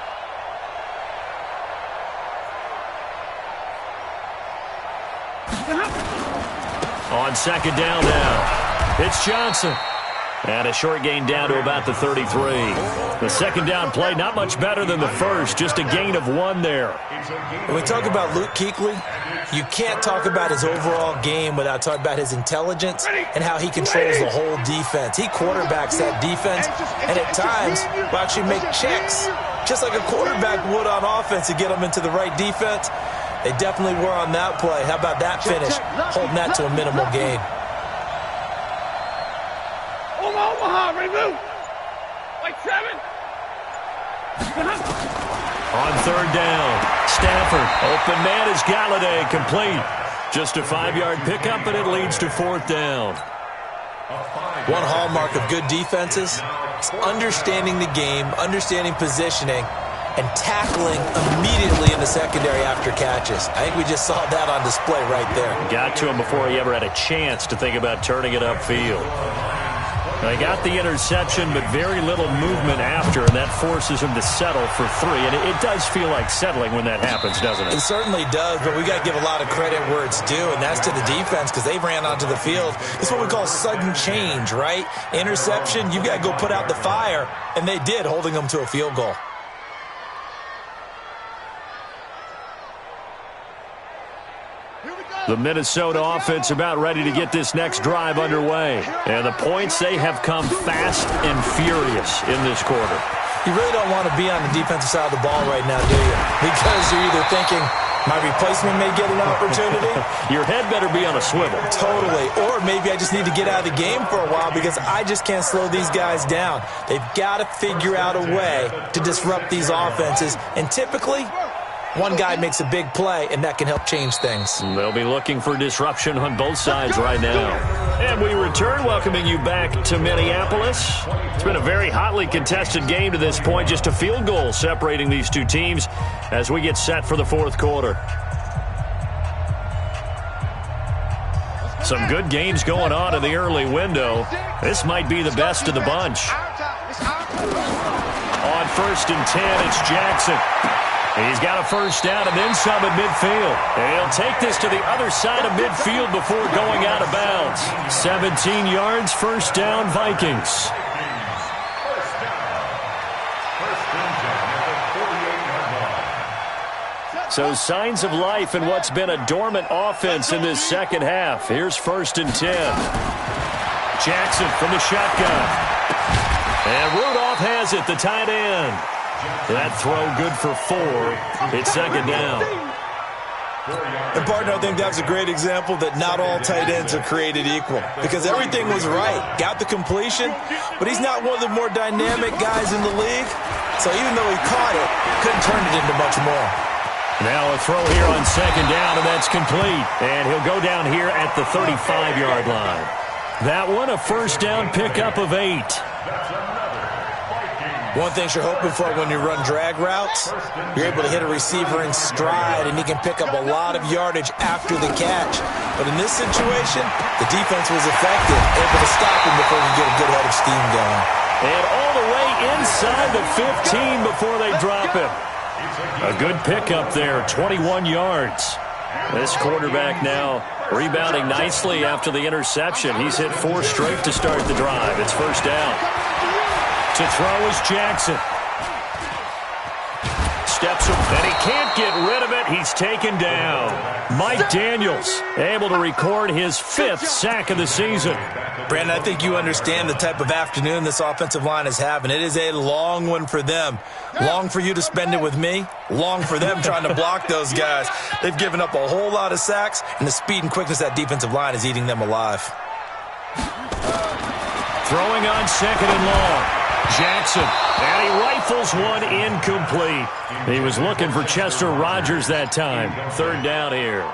On 2nd down now, it's Johnson. And a short gain down to about the 33. The 2nd down play, not much better than the first, just a gain of 1 there. When we talk about Luke Kuechly, you can't talk about his overall game without talking about his intelligence and how he controls the whole defense. He quarterbacks that defense, and at times will actually make checks, just like a quarterback would on offense to get them into the right defense. They definitely were on that play. How about that finish? Holding that to a minimal gain. Omaha, remove. Like 7. On 3rd down, Stafford, open man is Galladay, complete. Just a 5-yard pickup, and it leads to 4th down. One hallmark of good defenses is understanding the game, understanding positioning, and tackling immediately in the secondary after catches. I think we just saw that on display right there. Got to him before he ever had a chance to think about turning it upfield. They got the interception, but very little movement after, and that forces him to settle for 3. And it does feel like settling when that happens, doesn't it? It certainly does, but we got to give a lot of credit where it's due, and that's to the defense because they ran onto the field. It's what we call sudden change, right? Interception, you got to go put out the fire, and they did, holding them to a field goal. The Minnesota offense about ready to get this next drive underway. And the points, they have come fast and furious in this quarter. You really don't want to be on the defensive side of the ball right now, do you? Because you're either thinking, my replacement may get an opportunity. Your head better be on a swivel. Totally. Or maybe I just need to get out of the game for a while because I just can't slow these guys down. They've got to figure out a way to disrupt these offenses. And typically, one guy makes a big play, and that can help change things. They'll be looking for disruption on both sides right now. And we return, welcoming you back to Minneapolis. It's been a very hotly contested game to this point. Just a field goal separating these two teams as we get set for the fourth quarter. Some good games going on in the early window. This might be the best of the bunch. On 1st and 10, it's Jackson. He's got a first down and then some at midfield. And he'll take this to the other side of midfield before going out of bounds. 17 yards, first down, Vikings. So signs of life in what's been a dormant offense in this second half. Here's 1st and 10. Jackson from the shotgun. And Rudolph has it, the tight end. That throw good for 4. It's second down. And, partner, I think that's a great example that not all tight ends are created equal because everything was right. Got the completion, but he's not one of the more dynamic guys in the league. So even though he caught it, couldn't turn it into much more. Now a throw here on second down, and that's complete. And he'll go down here at the 35-yard line. That one, a first down pickup of 8. One thing you're hoping for when you run drag routes, you're able to hit a receiver in stride, and he can pick up a lot of yardage after the catch. But in this situation, the defense was effective, able to stop him before he get a good head of steam going. And all the way inside the 15 before they drop him. A good pickup there, 21 yards. This quarterback now rebounding nicely after the interception. He's hit 4 straight to start the drive. It's first down. To throw is Jackson. Steps up, and he can't get rid of it. He's taken down. Mike Daniels able to record his 5th sack of the season. Brandon, I think you understand the type of afternoon this offensive line is having. It is a long one for them. Long for you to spend it with me. Long for them trying to block those guys. They've given up a whole lot of sacks, and the speed and quickness of that defensive line is eating them alive. Throwing on second and long. Jackson, and he rifles one incomplete. He was looking for Chester Rogers that time. Third down here.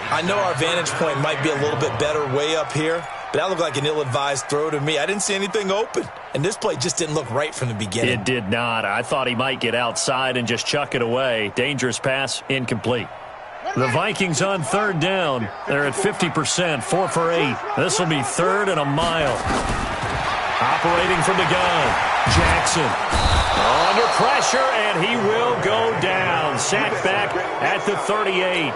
I know our vantage point might be a little bit better way up here, but that looked like an ill-advised throw to me. I didn't see anything open, and this play just didn't look right from the beginning. It did not. I thought he might get outside and just chuck it away. Dangerous pass, incomplete. The Vikings on third down. They're at 50%, 4 for 8. This will be 3rd and a mile. Operating from the gun, Jackson under pressure, and he will go down. Sacked back at the 38.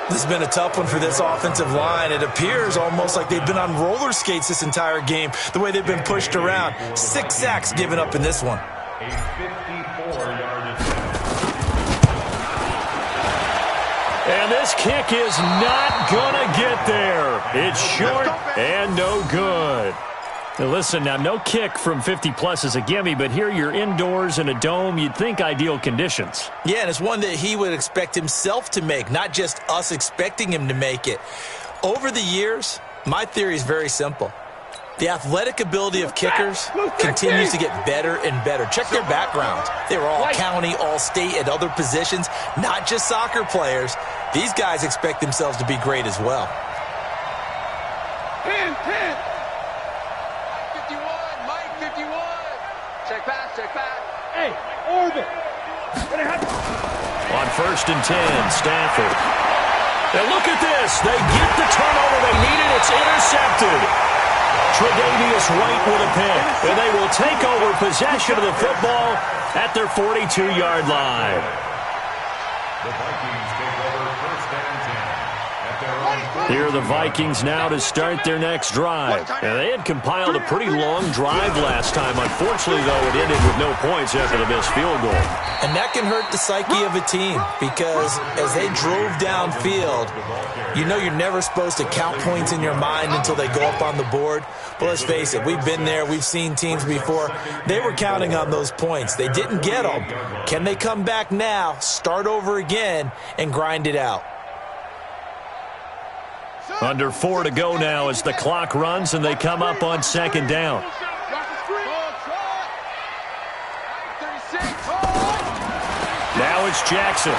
This has been a tough one for this offensive line. It appears almost like they've been on roller skates this entire game, the way they've been pushed around. 6 sacks given up in this one. A 54-yard attempt. And this kick is not going to get there. It's short and no good. Now listen, now no kick from 50-plus is a gimme, but here you're indoors in a dome. You'd think ideal conditions. Yeah, and it's one that he would expect himself to make, not just us expecting him to make it. Over the years, my theory is very simple. The athletic ability of kickers continues to get better and better. Check their backgrounds. They were all county, all state, at other positions, not just soccer players. These guys expect themselves to be great as well. 10. Mike 51. Check pass. Hey, orbit. On 1st and 10, Stafford. And look at this. They get the turnover they needed. It's intercepted. Tre'Davious White with a pick. And they will take over possession of the football at their 42-yard line. The Vikings take over 1st and 10 at their own. Here are the Vikings now to start their next drive. And they had compiled a pretty long drive last time. Unfortunately, though, it ended with no points after the missed field goal. And that can hurt the psyche of a team because as they drove downfield, you know you're never supposed to count points in your mind until they go up on the board. But let's face it, we've been there. We've seen teams before. They were counting on those points. They didn't get them. Can they come back now, start over again, and grind it out? Under 4 to go now as the clock runs and they come up on second down. Now it's Jackson.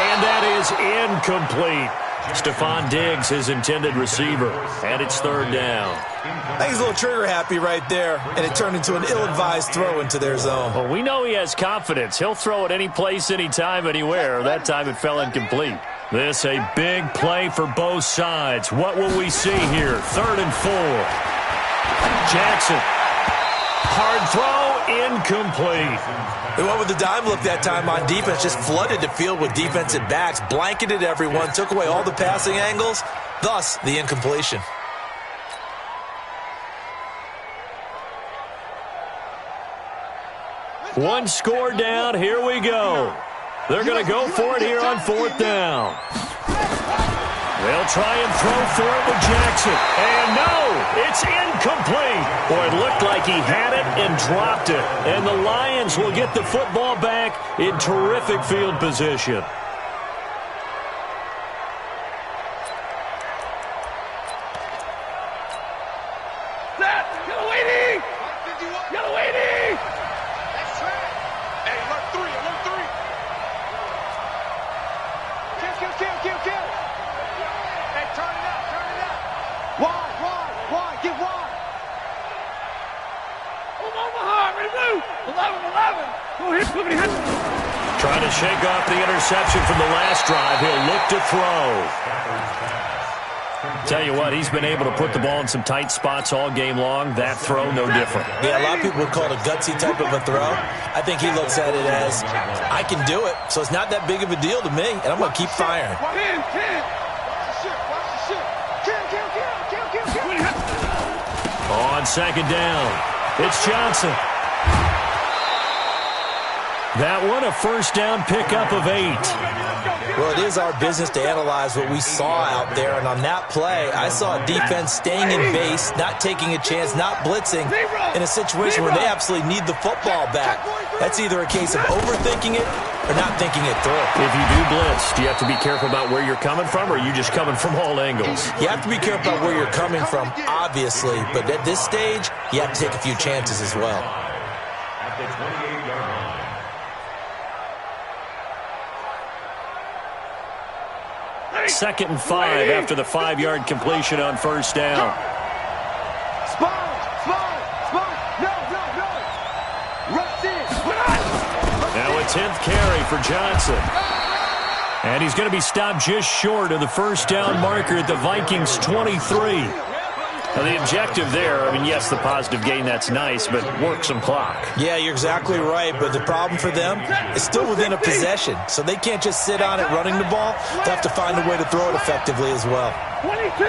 And that is incomplete. Stephon Diggs, his intended receiver, and it's third down. I think he's a little trigger happy right there, and it turned into an ill-advised throw into their zone. Well, we know he has confidence. He'll throw it any place, anytime, anywhere. That time it fell incomplete. This a big play for both sides. What will we see here? 3rd and 4. Jackson. Hard throw, incomplete. They went with the dime look that time on defense, just flooded the field with defensive backs, blanketed everyone, took away all the passing angles, thus the incompletion. One score down, here we go. They're going to go for it here on 4th down. They'll try and throw for it with Jackson. And no, it's incomplete. Boy, it looked like he had it and dropped it. And the Lions will get the football back in terrific field position. Trying to shake off the interception from the last drive. He'll look to throw. Tell you what, he's been able to put the ball in some tight spots all game long. That throw, no different. Yeah, a lot of people would call it a gutsy type of a throw. I think he looks at it as, I can do it, so it's not that big of a deal to me, and I'm going to keep firing. On 2nd down, it's Johnson. That one, a 1st down pickup of 8. Well, it is our business to analyze what we saw out there, and on that play, I saw a defense staying in base, not taking a chance, not blitzing, in a situation where they absolutely need the football back. That's either a case of overthinking it or not thinking it through. If you do blitz, do you have to be careful about where you're coming from, or are you just coming from all angles? You have to be careful about where you're coming from, obviously, but at this stage, you have to take a few chances as well. At the 28-yard line. 2nd and 5 after the 5-yard completion on 1st down. Now a 10th carry for Johnson. And he's going to be stopped just short of the 1st down marker at the Vikings 23. Now the objective there, I mean, yes, the positive gain, that's nice, but work some clock. Yeah, you're exactly right, but the problem for them is still within a possession, so they can't just sit on it running the ball. They have to find a way to throw it effectively as well. 22!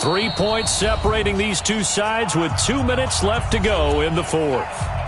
Three points separating these two sides with 2 minutes left to go in the 4th.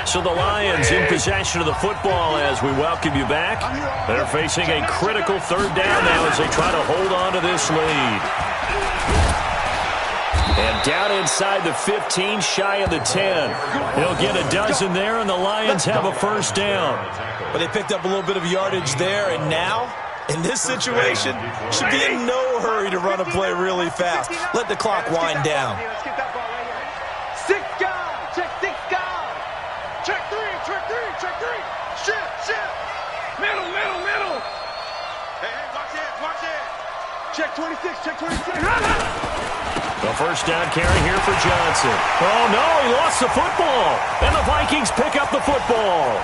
So the Lions in possession of the football as we welcome you back. They're facing a critical 3rd down now as they try to hold on to this lead. And down inside the 15, shy of the 10. He'll get a dozen there, and the Lions have a 1st down. But they picked up a little bit of yardage there, and now, in this situation, should be in no hurry to run a play really fast. Let the clock wind down. Check 26, check 26. The 1st down carry here for Johnson. Oh, no, he lost the football. And the Vikings pick up the football.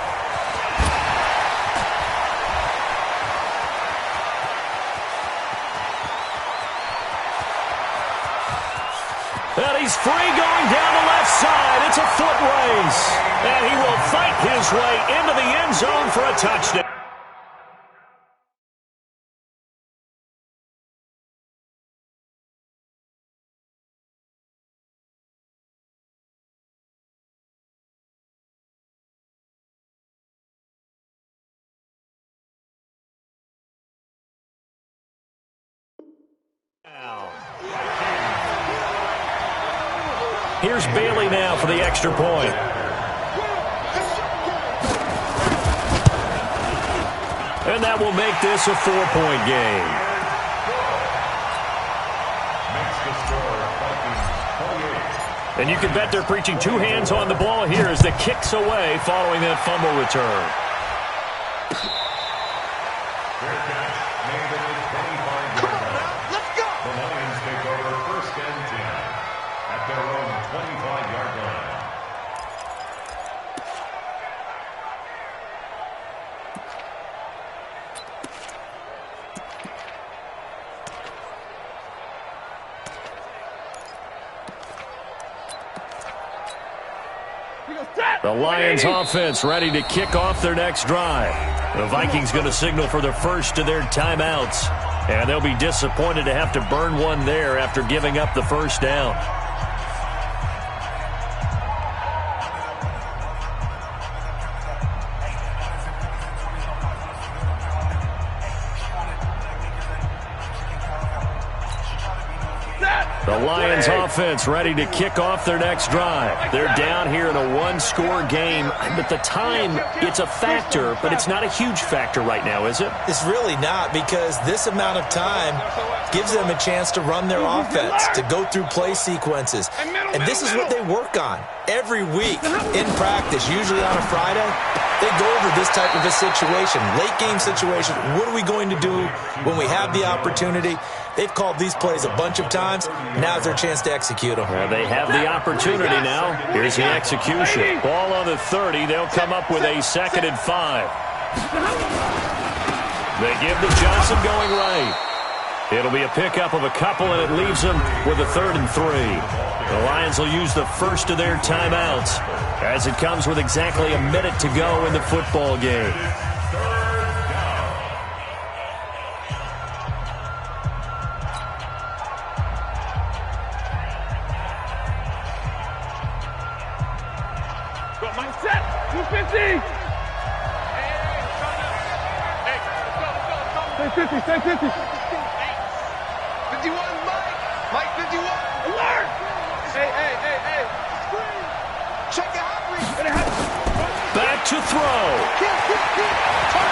And he's free going down the left side. It's a foot race. And he will fight his way into the end zone for a touchdown. Here's Bailey now for the extra point. And that will make this a 4-point game. Makes the score Vikings 28. And you can bet they're preaching two hands on the ball here as the kick's away following that fumble return. Fair catch made at the 25-yard line. Let's go. The Lions take over first and 10 at their own 25-yard line. The Lions offense ready to kick off their next drive. The Vikings going to signal for the first of their timeouts. And they'll be disappointed to have to burn one there after giving up the first down. The Lions offense ready to kick off their next drive. They're down here in a one-score game, but the time, it's a factor, but it's not a huge factor right now, is it? It's really not, because this amount of time gives them a chance to run their offense, to go through play sequences. And this is what they work on every week in practice, usually on a Friday. They go over this type of a situation, late game situation. What are we going to do when we have the opportunity? They've called these plays a bunch of times. Now's their chance to execute them. Well, they have the opportunity now. Here's the execution. Ball on the 30. They'll come up with a 2nd and 5. They give the Johnson going right. It'll be a pickup of a couple, and it leaves them with a 3rd and 3. The Lions will use the first of their timeouts as it comes with exactly a minute to go in the football game. Mindset, 250. Stay 50, stay 50. 51, Mike 51. Alert! Hey. Check it out. Back to throw.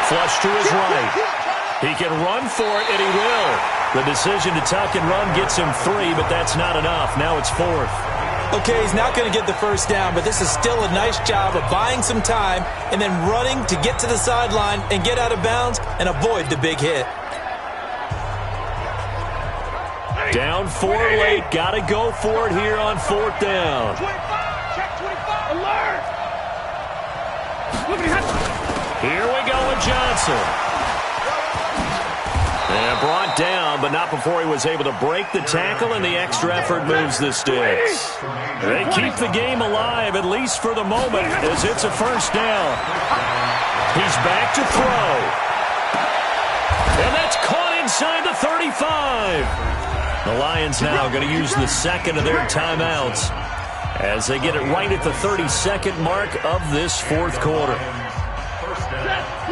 Flush to his right. He can run for it, and he will. The decision to tuck and run gets him 3, but that's not enough. Now it's 4th. Okay, he's not going to get the first down, but this is still a nice job of buying some time and then running to get to the sideline and get out of bounds and avoid the big hit. Down 4 late. Got to go for it here on 4th down. 25, check 25. Alert! Here we go with Johnson. And brought down, but not before he was able to break the tackle, and the extra effort moves the sticks. They keep the game alive, at least for the moment, as it's a first down. He's back to throw. And that's caught inside the 35. The Lions now going to use the 2nd of their timeouts as they get it right at the 32nd mark of this 4th quarter.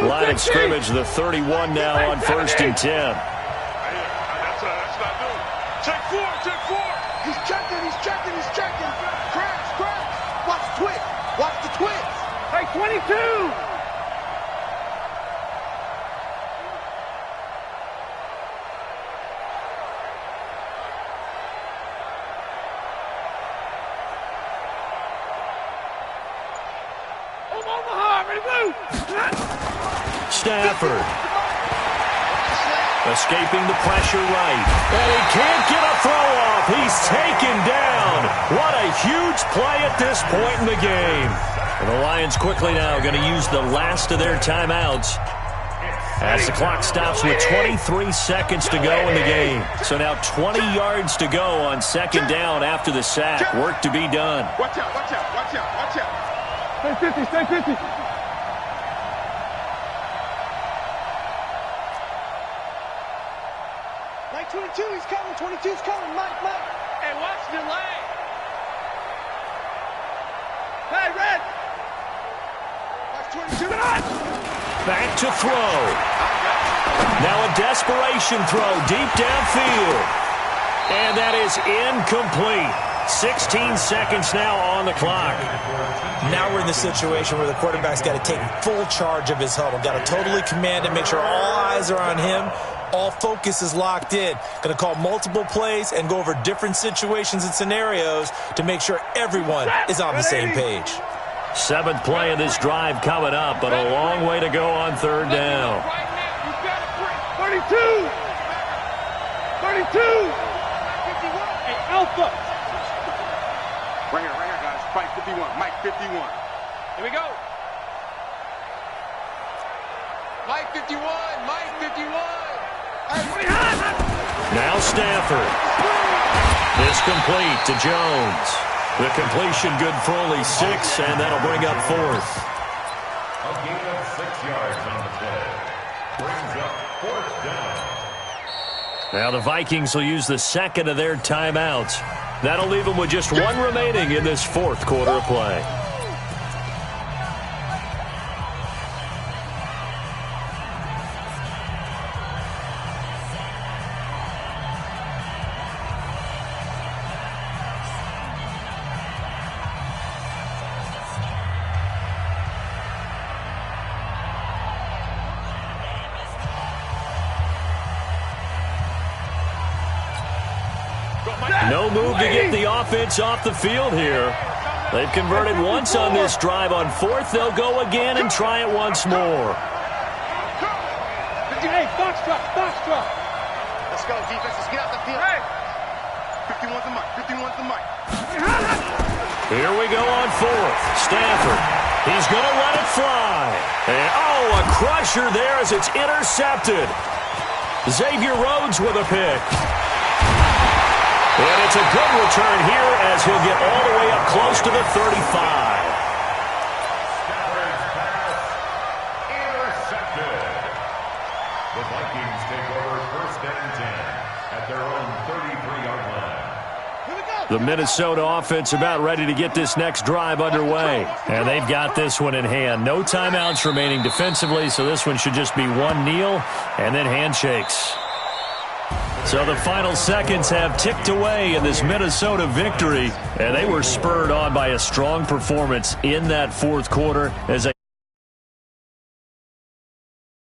Line of scrimmage, the 31 now on 1st and 10. That's not new. Check 4. He's checking. Crash. Watch the twitch. Hey, 22. Omaha, ready to move. Stafford. Escaping the pressure right. And he can't get a throw off. He's taken down. What a huge play at this point in the game. And the Lions quickly now going to use the last of their timeouts as the clock stops with 23 seconds to go in the game. So now 20 yards to go on 2nd down after the sack. Work to be done. Watch out. Stay 50. Mike 22, he's coming. 22's coming. Mike. Hey, watch the lane. Hey, Red. Watch 22. Back to throw. Now a desperation throw deep downfield. And that is incomplete. 16 seconds now on the clock. Now we're in the situation where the quarterback's got to take full charge of his huddle. Got to totally command it, make sure all eyes are on him. All focus is locked in. Going to call multiple plays and go over different situations and scenarios to make sure everyone is on the same page. 7th play of this drive coming up, but a long way to go on 3rd down. 32! 32! Hey, Alpha! Right here, guys. Mike 51. Mike 51. Here we go. Mike 51. Mike 51. Now Stafford. This complete to Jones. The completion good for only 6, and that'll bring up 4th. A gain of 6 yards on the play. Brings up 4th down. Now the Vikings will use the 2nd of their timeouts. That'll leave them with just 1 remaining in this 4th quarter of play. No move to get the offense off the field here. They've converted once on this drive. On 4th, they'll go again and try it once more. Hey, Foxtrot. Let's go, defense. Let's get out the field. 51's the mic. 51's the mic. Here we go on 4th. Stafford. He's going to let it fly. And, oh, a crusher there as it's intercepted. Xavier Rhodes with a pick. And it's a good return here as he'll get all the way up close to the 35. Stafford's pass intercepted. The Vikings take over 1st and 10 at their own 33-yard line. Here we go. The Minnesota offense about ready to get this next drive underway. And they've got this one in hand. No timeouts remaining defensively, so this one should just be one kneel and then handshakes. So the final seconds have ticked away in this Minnesota victory, and they were spurred on by a strong performance in that 4th quarter as they